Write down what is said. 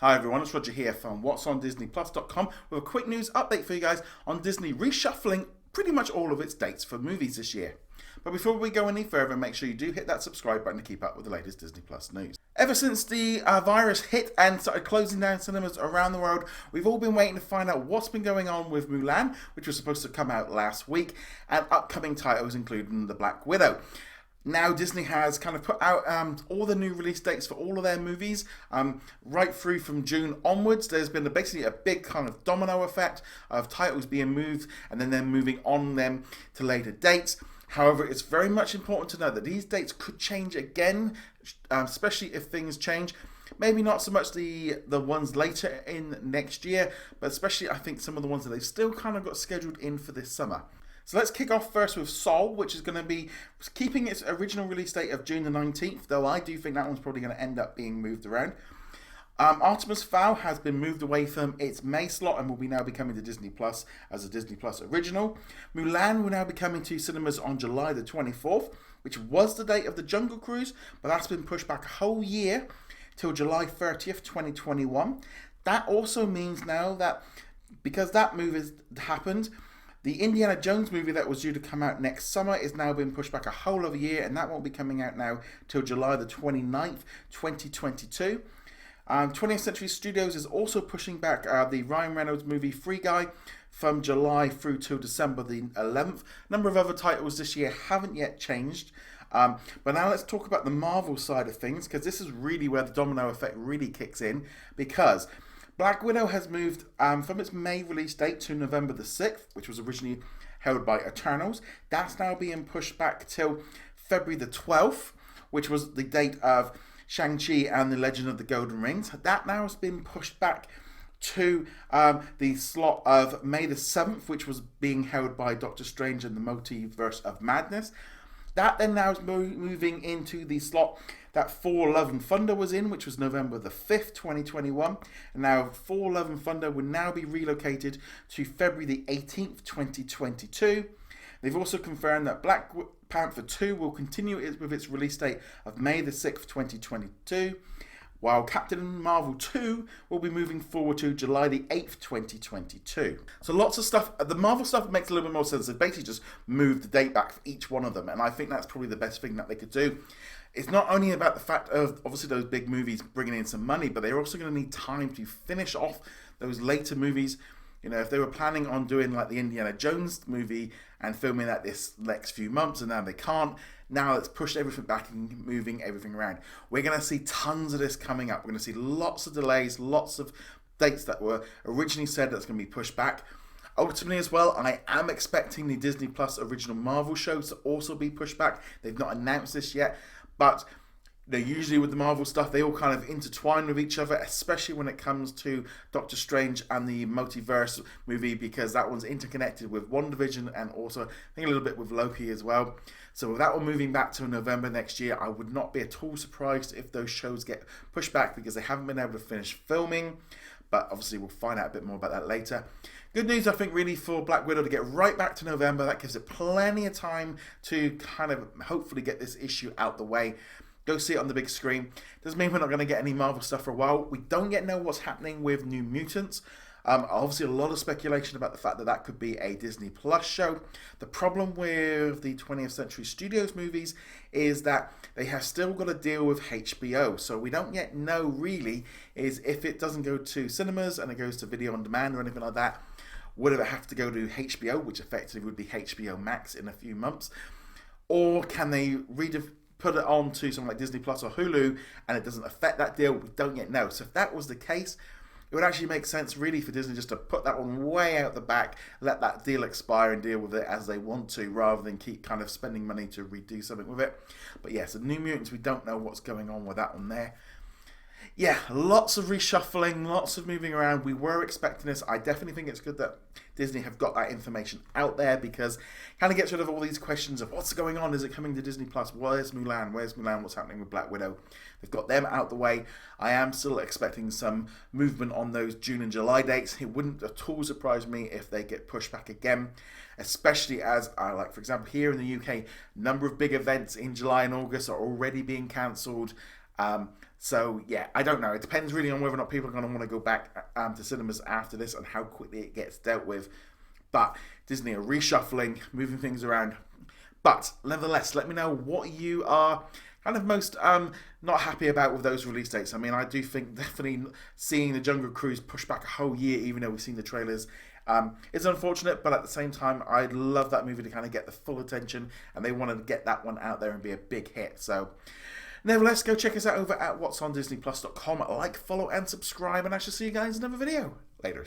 Hi everyone, it's Roger here from what's on DisneyPlus.com with a quick news update for you guys on Disney reshuffling pretty much all of its dates for movies this year. But before we go any further, make sure you do hit that subscribe button to keep up with the latest Disney Plus news. Ever since the virus hit and started closing down cinemas around the world, we've all been waiting to find out what's been going on with Mulan, which was supposed to come out last week, and upcoming titles including The Black Widow. Now Disney has kind of put out all the new release dates for all of their movies, right through from June onwards. There's been basically a big kind of domino effect of titles being moved and then moving on them to later dates. However, it's very much important to know that these dates could change again, especially if things change. Maybe not so much the ones later in next year, but especially I think some of the ones that they've still kind of got scheduled in for this summer. So let's kick off first with Soul, which is going to be keeping its original release date of June the 19th, though I do think that one's probably going to end up being moved around. Artemis Fowl has been moved away from its May slot and will be now be coming to Disney Plus as a Disney Plus original. Mulan will now be coming to cinemas on July the 24th, which was the date of the Jungle Cruise, but that's been pushed back a whole year till July 30th, 2021. That also means now that because that move has happened, the Indiana Jones movie that was due to come out next summer is now being pushed back a whole other year, and that won't be coming out now till July the 29th, 2022. 20th Century Studios is also pushing back the Ryan Reynolds movie Free Guy from July through to December the 11th. A number of other titles this year haven't yet changed. But now let's talk about the Marvel side of things, because this is really where the domino effect really kicks in, because Black Widow has moved from its May release date to November the 6th, which was originally held by Eternals. That's now being pushed back till February the 12th, which was the date of Shang-Chi and the Legend of the Golden Rings. That now has been pushed back to the slot of May the 7th, which was being held by Doctor Strange and the Multiverse of Madness. That then now is moving into the slot that Thor Love and Thunder was in, which was November the 5th, 2021. And now Thor Love and Thunder will now be relocated to February the 18th, 2022. They've also confirmed that Black Panther 2 will continue with its release date of May the 6th, 2022. While Captain Marvel 2 will be moving forward to July the 8th, 2022. So lots of stuff. The Marvel stuff makes a little bit more sense. They basically just moved the date back for each one of them. And I think that's probably the best thing that they could do. It's not only about the fact of, obviously, those big movies bringing in some money, but they're also going to need time to finish off those later movies. You know, if they were planning on doing like the Indiana Jones movie and filming that this next few months and now they can't, now it's pushed everything back and moving everything around. We're going to see tons of this coming up. We're going to see lots of delays, lots of dates that were originally said that's going to be pushed back. Ultimately as well, I am expecting the Disney Plus original Marvel shows to also be pushed back. They've not announced this yet, but usually with the Marvel stuff, they all kind of intertwine with each other, especially when it comes to Doctor Strange and the Multiverse movie, because that one's interconnected with WandaVision and also, I think, a little bit with Loki as well. So with that one moving back to November next year, I would not be at all surprised if those shows get pushed back because they haven't been able to finish filming. But obviously, we'll find out a bit more about that later. Good news, I think, really for Black Widow to get right back to November. That gives it plenty of time to kind of hopefully get this issue out the way. Go see it on the big screen. Doesn't mean we're not going to get any Marvel stuff for a while. We don't yet know what's happening with New Mutants. Obviously, a lot of speculation about the fact that that could be a Disney Plus show. The problem with the 20th Century Studios movies is that they have still got to deal with HBO. So we don't yet know really is if it doesn't go to cinemas and it goes to video on demand or anything like that, would it have to go to HBO, which effectively would be HBO Max in a few months? Or can they put it on to something like Disney Plus or Hulu and it doesn't affect that deal? We don't yet know. So if that was the case, it would actually make sense really for Disney just to put that one way out the back, let that deal expire and deal with it as they want to, rather than keep kind of spending money to redo something with it. But yes, the New Mutants, we don't know what's going on with that one there. Yeah, lots of reshuffling, lots of moving around. We were expecting this. I definitely think it's good that Disney have got that information out there, because it kind of gets rid of all these questions of what's going on. Is it coming to Disney Plus? Where's Mulan? Where's Mulan? What's happening with Black Widow? They've got them out the way. I am still expecting some movement on those June and July dates. It wouldn't at all surprise me if they get pushed back again, especially as, like for example, here in the UK, a number of big events in July and August are already being cancelled. So yeah, I don't know. It depends really on whether or not people are going to want to go back to cinemas after this and how quickly it gets dealt with. But Disney are reshuffling, moving things around. But nevertheless, let me know what you are kind of most not happy about with those release dates. I mean, I do think definitely seeing the Jungle Cruise push back a whole year, even though we've seen the trailers, is unfortunate. But at the same time, I'd love that movie to kind of get the full attention, and they want to get that one out there and be a big hit. So nevertheless, go check us out over at whatsondisneyplus.com. Like, follow, and subscribe, and I shall see you guys in another video. Later.